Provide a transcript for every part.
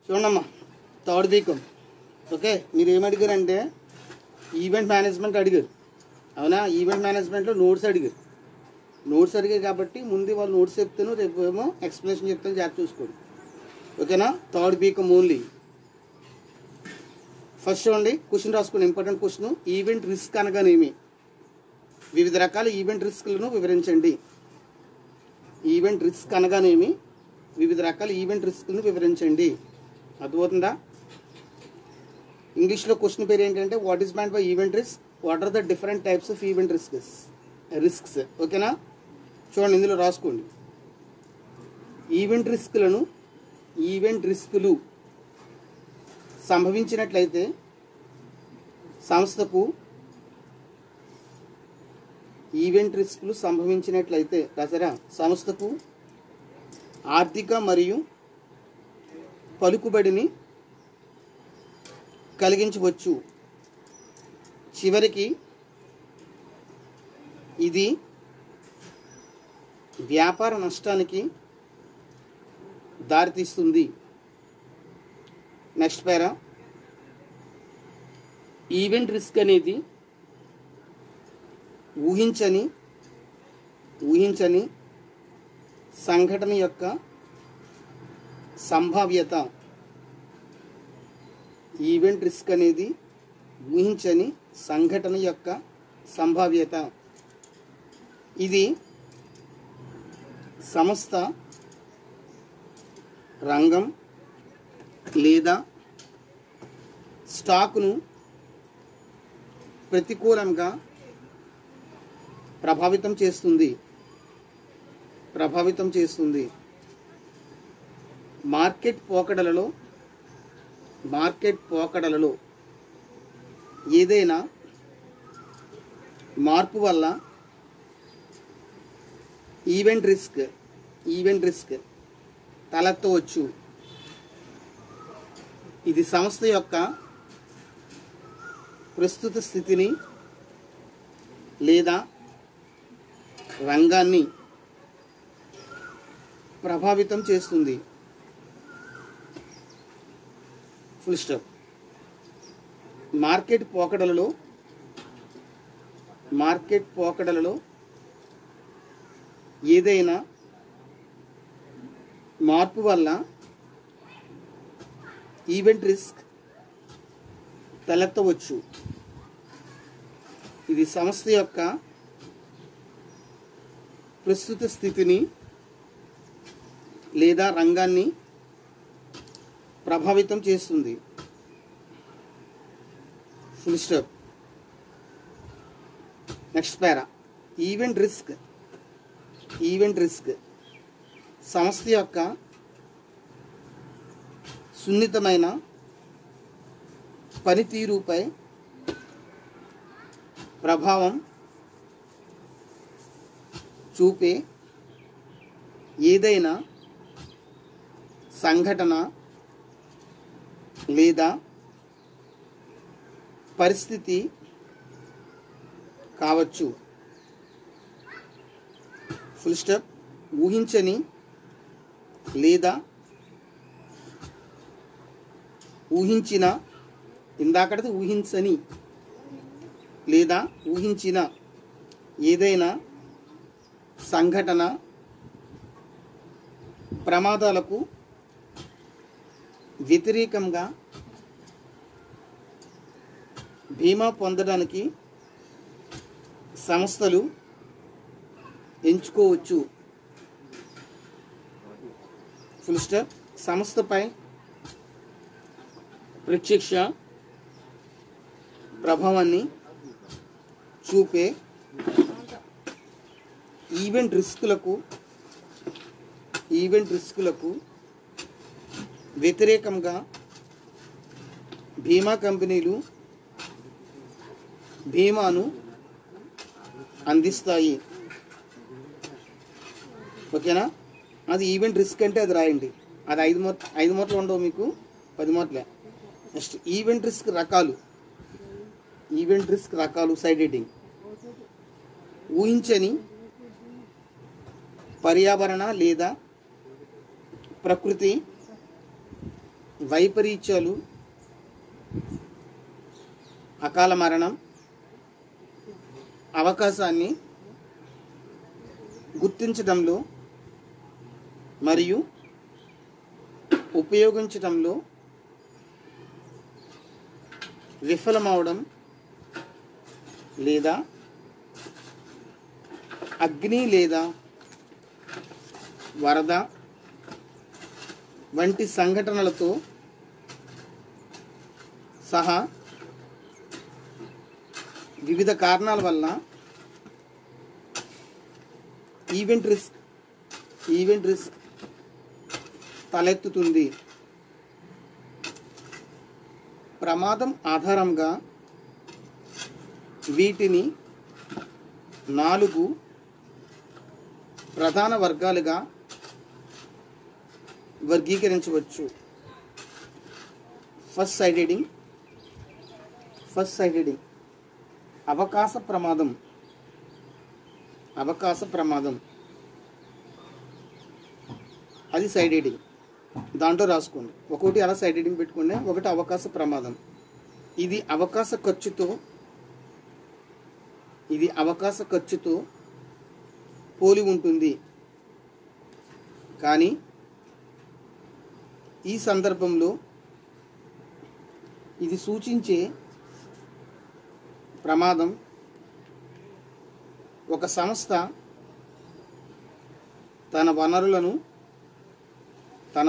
చూడమ్మా third వీకం okay. మీరు ఏమడిగారంటే event management అడిగారు అవునా. ఈవెంట్ మేనేజ్మెంట్లో నోట్స్ అడిగారు కాబట్టి ముందు వాళ్ళు నోట్స్ చెప్తాను, రేపు ఏమో ఎక్స్ప్లెనేషన్ చెప్తాను, జాగ్రత్త చూసుకోండి ఓకేనా. థర్డ్ వీకం ఓన్లీ. ఫస్ట్ చూడండి క్వశ్చన్ రాసుకోండి, ఇంపార్టెంట్ క్వశ్చన్. ఈవెంట్ రిస్క్ అనగానేమి? వివిధ రకాల ఈవెంట్ రిస్క్లను వివరించండి. ఈవెంట్ రిస్క్ అనగానేమి? వివిధ రకాల ఈవెంట్ రిస్క్లను వివరించండి. అర్థమవుతుందా? ఇంగ్లీష్లో క్వశ్చన్ పేరు ఏంటంటే what is meant by event risk, what are the different types of event risks ఓకేనా. చూడండి ఇందులో రాసుకోండి. ఈవెంట్ రిస్కులు సంభవించినట్లయితే సంస్థకు సంస్థకు ఆర్థిక మరియు పలుకుబడిని కలిగించవచ్చు. చివరికి ఇది వ్యాపార నష్టానికి దారితీస్తుంది. నెక్స్ట్ పేరా. ఈవెంట్ రిస్క్ అనేది ఊహించని సంఘటన యొక్క సంభావ్యత. ఈవెంట్ రిస్క్ అనేది ఊహించని సంఘటన యొక్క సంభావ్యత. ఇది సంస్థ, రంగం లేదా స్టాక్ను ప్రతికూలంగా ప్రభావితం చేస్తుంది. మార్కెట్ పోకడలలో ఏదైనా మార్పు వల్ల ఈవెంట్ రిస్క్ తలెత్తవచ్చు. ఇది సంస్థ యొక్క ప్రస్తుత స్థితిని లేదా రంగాన్ని ప్రభావితం చేస్తుంది. Full stop. మార్కెట్ పోకడలలో ఏదైనా మార్పు వల్ల ఈవెంట్ రిస్క్ తలెత్తవచ్చు. ఇది సంస్థ యొక్క ప్రస్తుత స్థితిని లేదా రంగాన్ని ప్రభావితం చేస్తుంది. Full stop. నెక్స్ట్ పారా. ఈవెంట్ రిస్క్ సంస్థ యొక్క సున్నితమైన పనితీరుపై ప్రభావం చూపే ఏదైనా సంఘటన లేదా పరిస్థితి కావచ్చు. Full stop. ఊహించని లేదా ఊహించిన, ఇందాకటిది ఊహించని లేదా ఊహించిన ఏదైనా సంఘటన ప్రమాదాలకు వ్యతిరేకంగా బీమా పొందడానికి సంస్థలు ఎంచుకోవచ్చు. Full stop. సంస్థపై ప్రత్యక్ష ప్రభావాన్ని చూపే ఈవెంట్ రిస్కులకు వ్యతిరేకంగా బీమా కంపెనీలు బీమాను అందిస్తాయి. ఓకేనా. అది ఈవెంట్ రిస్క్ అంటే అది రాయండి. అది 5 మూటలు ఉండవు మీకు, 10 మూటలే. నెక్స్ట్ ఈవెంట్ రిస్క్ రకాలు సైడ్ హెడ్డింగ్. ఊహించని పర్యావరణ లేదా ప్రకృతి వైపరీత్యాలు, అకాల మరణం, అవకాశాన్ని గుర్తించడంలో మరియు ఉపయోగించడంలో విఫలమవడం లేదా అగ్ని లేదా వరద వంటి సంఘటనలతో సహా వివిధ కారణాల వల్ల ఈవెంట్ రిస్క్ తలెత్తుతుంది. ప్రమాదం ఆధారంగా వీటిని 4 ప్రధాన వర్గాలుగా వర్గీకరించవచ్చు. ఫస్ట్ సైడెడింగ్ అవకాశ ప్రమాదం అది సైడెడింగ్. దాంట్లో రాసుకోండి. ఒకటి అలా సైడెడింగ్ పెట్టుకోండి, ఒకటి అవకాశ ప్రమాదం. ఇది అవకాశ ఖర్చుతో పోలి ఉంటుంది. కానీ ఈ సందర్భంలో ఇది సూచించే ప్రమాదం ఒక సంస్థ తన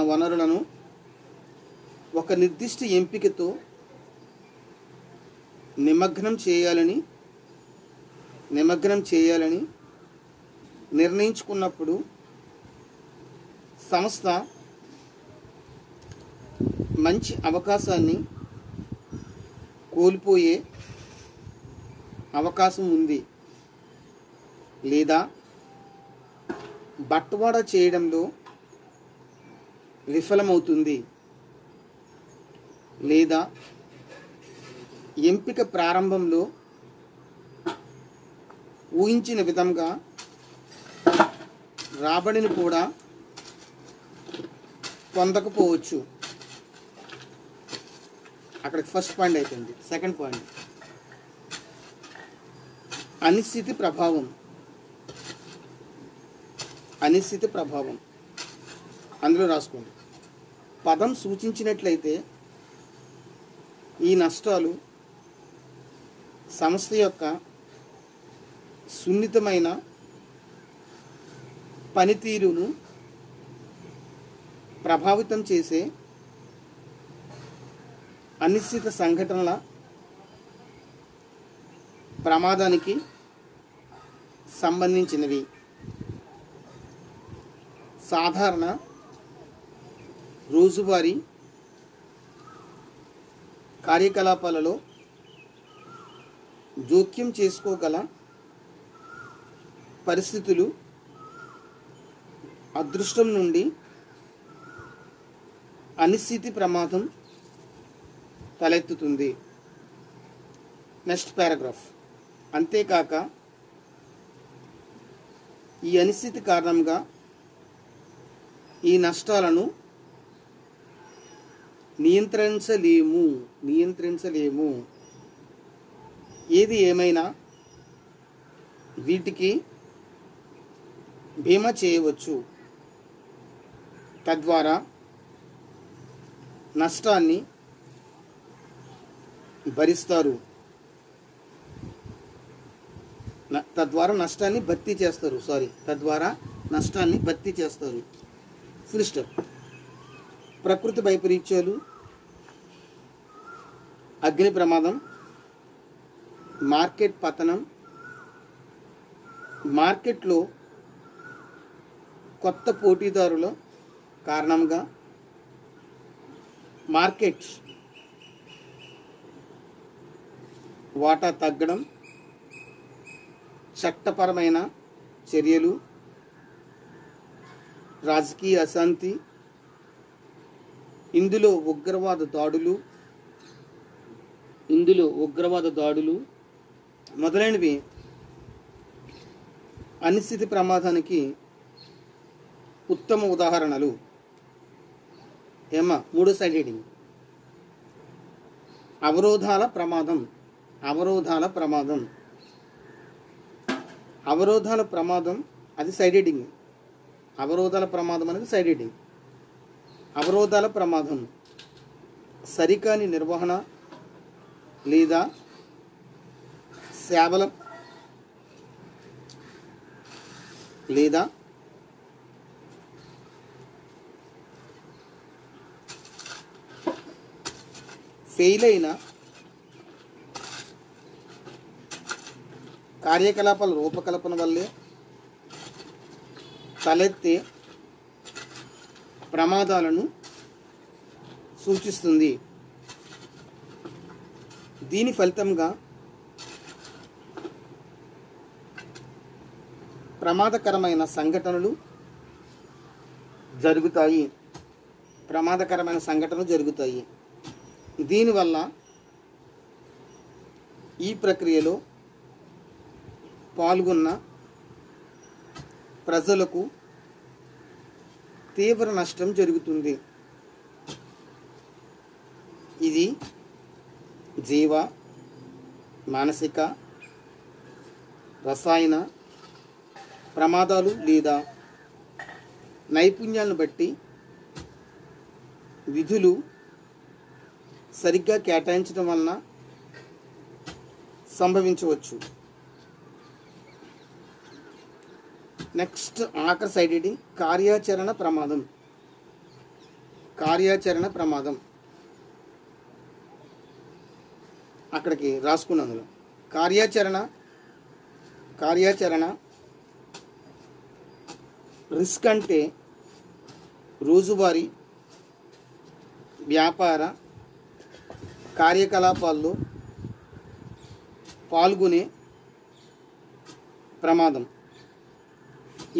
వనరులను ఒక నిర్దిష్ట ఎంపికతో నిమగ్నం చేయాలని నిర్ణయించుకున్నప్పుడు సంస్థ మంచి అవకాశాన్ని కోల్పోయే అవకాశం ఉంది, లేదా బట్వాడా చేయడంలో విఫలమవుతుంది, లేదా ఎంపిక ప్రారంభంలో ఊహించిన విధంగా రాబడిని కూడా పొందకపోవచ్చు. అక్కడికి ఫస్ట్ పాయింట్ అయిపోయింది. సెకండ్ పాయింట్ అనిశ్చితి ప్రభావం. అందులో రాసుకోండి. పదం సూచించినట్లయితే ఈ నష్టాలు సంస్థ యొక్క సున్నితమైన పనితీరును ప్రభావితం చేసే అనిశ్చిత సంఘటనల ప్రమాదానికి సంబంధించినవి. సాధారణ రోజువారీ కార్యకలాపాలలో జోక్యం చేసుకోగల పరిస్థితులు అదృష్టం నుండి అనిశ్చితి ప్రమాదం తలెత్తుతుంది. Next paragraph. అంతేకాక ఈ అనిశ్చితి కారణంగా ఈ నష్టాలను నియంత్రించలేము. ఏది ఏమైనా వీటికి బీమా చేయవచ్చు. తద్వారా నష్టాన్ని భరిస్తారు. తద్వారా నష్టాన్ని భర్తీ చేస్తారు. Full stop. ప్రకృతి వైపరీత్యాలు, అగ్ని ప్రమాదం, మార్కెట్ పతనం, మార్కెట్లో కొత్త పోటీదారుల కారణంగా మార్కెట్ వాటా తగ్గడం, చట్టపరమైన చర్యలు, రాజకీయ అశాంతి, ఇందులో ఉగ్రవాద దాడులు మొదలైనవి అనిశ్చితి ప్రమాదానికి ఉత్తమ ఉదాహరణలు. మూడో సైడెడింగ్. అవరోధాల ప్రమాదం. అవరోధాల ప్రమాదం. అవరోధాల ప్రమాదం అది సైడ్ హెడ్డింగ్. అవరోధాల ప్రమాదం అనేది సైడ్ హెడ్డింగ్. అవరోధాల ప్రమాదం సరికాని నిర్వహణ లేదా సేవల లేదా ఫెయిల్ అయిన కార్యకలాపాల రూపకల్పన వల్లే తలెత్తే ప్రమాదాలను సూచిస్తుంది. దీని ఫలితంగా ప్రమాదకరమైన సంఘటనలు జరుగుతాయి. ప్రమాదకరమైన సంఘటనలు జరుగుతాయి. దీనివల్ల ఈ ప్రక్రియలో పాల్గొన్న ప్రజలకు తీవ్ర నష్టం జరుగుతుంది. ఇది జీవ, మానసిక, రసాయన ప్రమాదాలు లేదా నైపుణ్యాలను బట్టి విధులు సరిగ్గా కేటాయించడం వలన సంభవించవచ్చు. నెక్స్ట్ ఆఖరి సైడ్ హెడ్డింగ్ కార్యాచరణ ప్రమాదం. కార్యాచరణ ప్రమాదం అక్కడికి రాసుకున్న అందులో కార్యాచరణ రిస్క్ అంటే రోజువారీ వ్యాపార కార్యకలాపాల్లో పాల్గొనే ప్రమాదం.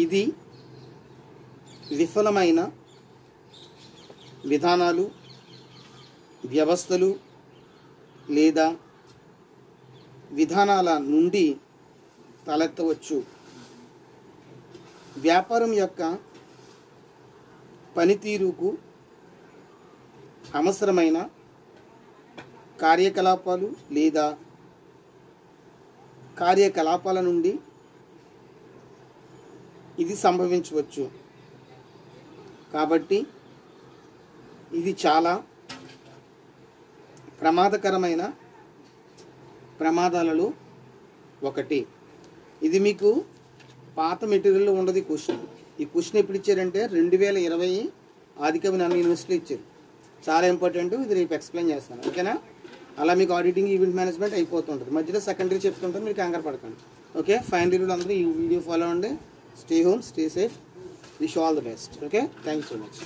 ఇది విఫలమైన విధానాలు, వ్యవస్థలు లేదా విధానాల నుండి తలెత్తవచ్చు. వ్యాపారం యొక్క పనితీరుకు అవసరమైన కార్యకలాపాలు లేదా కార్యకలాపాల నుండి ఇది సంభవించవచ్చు. కాబట్టి ఇది చాలా ప్రమాదకరమైన ప్రమాదాలలో ఒకటి. ఇది మీకు పాత మెటీరియల్లో ఉండదు. ఈ క్వశ్చన్ ఎప్పుడు ఇచ్చారంటే 2020 ఆదికవి నన్ను యూనివర్సిటీలో ఇచ్చారు. చాలా ఇంపార్టెంట్. ఇది రేపు ఎక్స్ప్లెయిన్ చేస్తాను. ఓకేనా? అలా మీకు ఆడిటింగ్, ఈవెంట్ మేనేజ్మెంట్ అయిపోతుంటుంది. మధ్యలో సెకండరీ చెప్తుంటారు, మీరు కంగారు పడకండి. ఓకే, ఫైనల్ రూల్ అందరూ ఈ వీడియో ఫాలో అవ్వండి. Stay home, stay safe. Wish all the best. Okay, thank you so much.